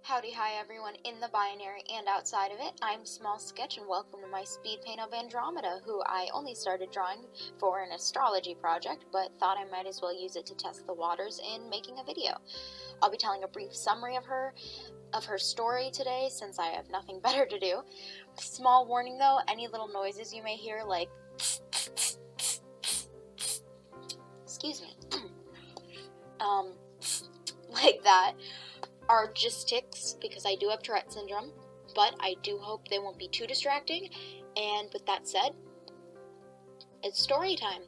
Howdy hi everyone in the binary and outside of it, I'm Small Sketch and welcome to my Speedpaint of Andromeda, who I only started drawing for an astrology project, but thought I might as well use it to test the waters in making a video. I'll be telling a brief summary of her story today, since I have nothing better to do. Small warning though, any little noises you may hear, like excuse me, like that, are just ticks, because I do have Tourette syndrome, but I do hope they won't be too distracting. And with that said, it's story time.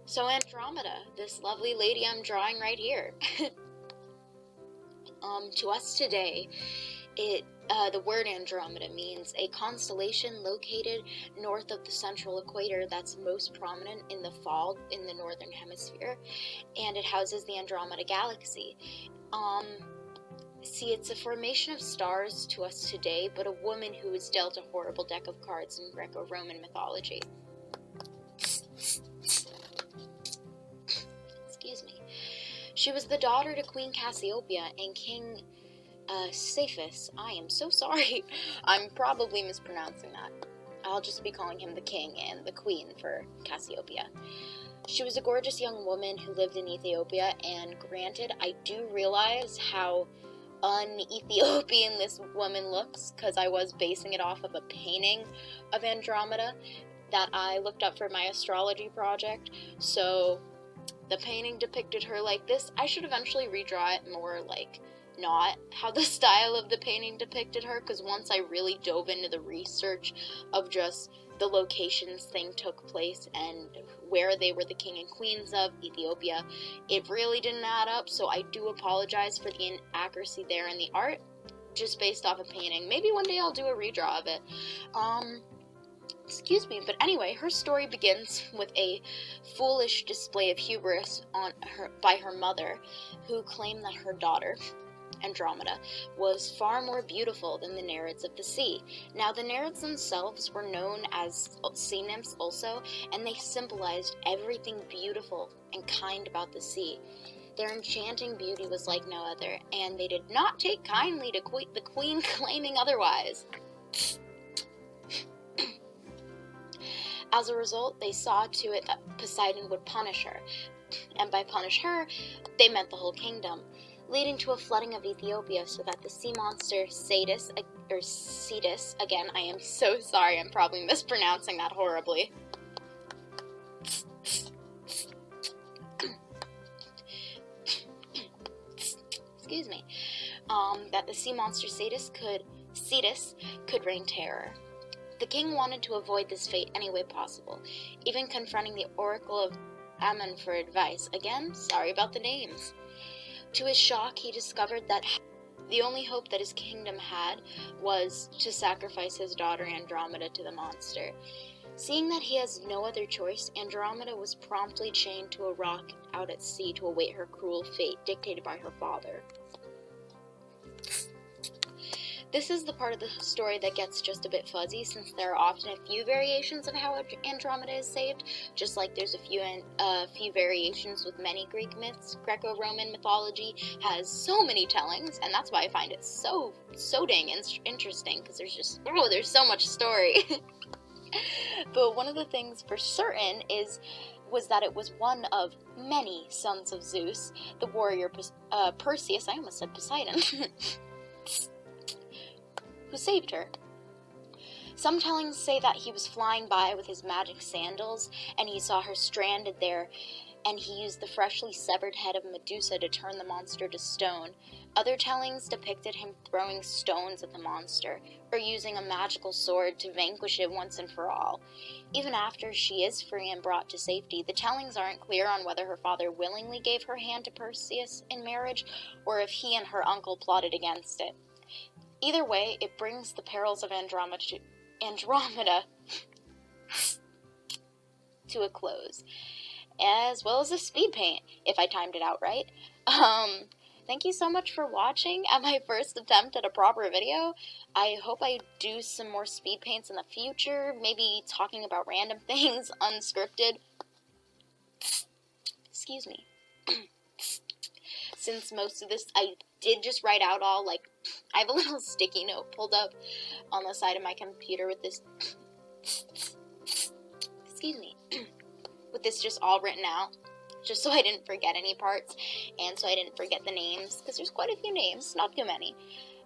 So Andromeda, this lovely lady I'm drawing right here, to us today, the word Andromeda means a constellation located north of the central equator that's most prominent in the fall in the northern hemisphere, and it houses the Andromeda galaxy. See, it's a formation of stars to us today, but a woman who was dealt a horrible deck of cards in Greco-Roman mythology. Excuse me. She was the daughter to Queen Cassiopeia and King Cephas. I am so sorry. I'm probably mispronouncing that. I'll just be calling him the king and the queen for Cassiopeia. She was a gorgeous young woman who lived in Ethiopia, and granted, I do realize how un-Ethiopian this woman looks, because I was basing it off of a painting of Andromeda that I looked up for my astrology project. So the painting depicted her like this. I should eventually redraw it more like not how the style of the painting depicted her, because once I really dove into the research of just the locations thing took place and where they were the king and queens of Ethiopia, it really didn't add up. So I do apologize for the inaccuracy there in the art, just based off a painting. Maybe one day I'll do a redraw of it. Excuse me, but anyway, her story begins with a foolish display of hubris by her mother, who claimed that her daughter, Andromeda, was far more beautiful than the Nereids of the sea. Now, the Nereids themselves were known as sea nymphs also, and they symbolized everything beautiful and kind about the sea. Their enchanting beauty was like no other, and they did not take kindly to the queen claiming otherwise. As a result, they saw to it that Poseidon would punish her, and by punish her, they meant the whole kingdom, leading to a flooding of Ethiopia so that the sea monster Cetus, again, I am so sorry, I'm probably mispronouncing that horribly. Excuse me. That the sea monster Cetus could rain terror. The king wanted to avoid this fate any way possible, even confronting the Oracle of Ammon for advice. Again, sorry about the names. To his shock, he discovered that the only hope that his kingdom had was to sacrifice his daughter Andromeda to the monster. Seeing that he has no other choice, Andromeda was promptly chained to a rock out at sea to await her cruel fate dictated by her father. This is the part of the story that gets just a bit fuzzy, since there are often a few variations of how Andromeda is saved, just like there's a few variations with many Greek myths. Greco-Roman mythology has so many tellings, and that's why I find it so dang interesting, because there's so much story. But one of the things for certain was that it was one of many sons of Zeus, the warrior Perseus, I almost said Poseidon, who saved her. Some tellings say that he was flying by with his magic sandals, and he saw her stranded there, and he used the freshly severed head of Medusa to turn the monster to stone. Other tellings depicted him throwing stones at the monster, or using a magical sword to vanquish it once and for all. Even after she is free and brought to safety, the tellings aren't clear on whether her father willingly gave her hand to Perseus in marriage, or if he and her uncle plotted against it. Either way, it brings the perils of Andromeda to a close, as well as a speed paint, if I timed it out right. Thank you so much for watching at my first attempt at a proper video. I hope I do some more speed paints in the future, maybe talking about random things, unscripted. Excuse me. Since most of this, I did just write out all, I have a little sticky note pulled up on the side of my computer with this, excuse me, with this just all written out, just so I didn't forget any parts, and so I didn't forget the names, because there's quite a few names, not too many.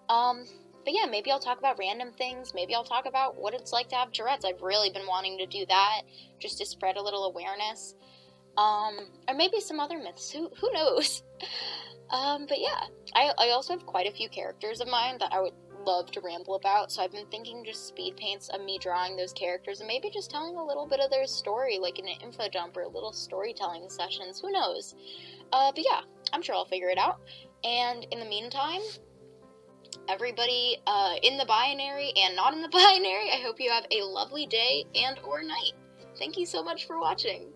But yeah, maybe I'll talk about random things, maybe I'll talk about what it's like to have Tourette's. I've really been wanting to do that, just to spread a little awareness. Or maybe some other myths, who knows? But yeah, I also have quite a few characters of mine that I would love to ramble about, so I've been thinking just speed paints of me drawing those characters, and maybe just telling a little bit of their story, like in an info dump or little storytelling sessions, who knows? But yeah, I'm sure I'll figure it out, and in the meantime, everybody in the binary and not in the binary, I hope you have a lovely day and or night. Thank you so much for watching.